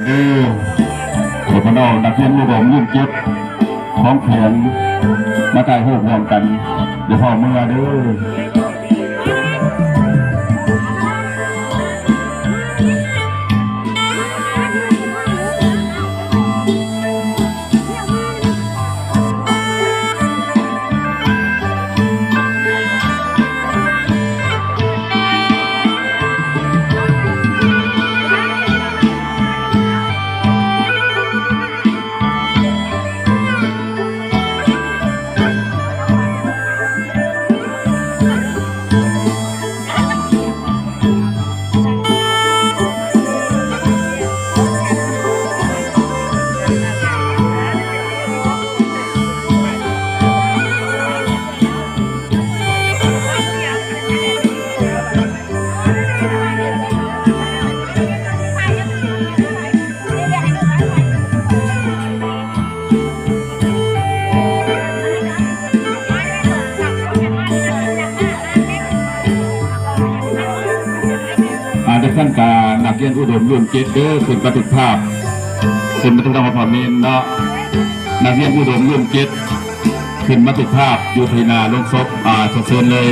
เด็กน้องนักเรียนอุดมรุ่นเจ็ดของแขนมาถ่ายรูปรวมกันเดี๋ยวพ่อเมื่อเด้อท่านกานักเรียนอุดมรุ่นเจ็ดเด้อขึ้นบันทึกภาพขึ้นบันทึกภาพพอมีเนาะนักเรียนอุดมรุ่นเจ็ดขึ้นบันทึกภาพอยู่ที่นาลงศพเชิญเลย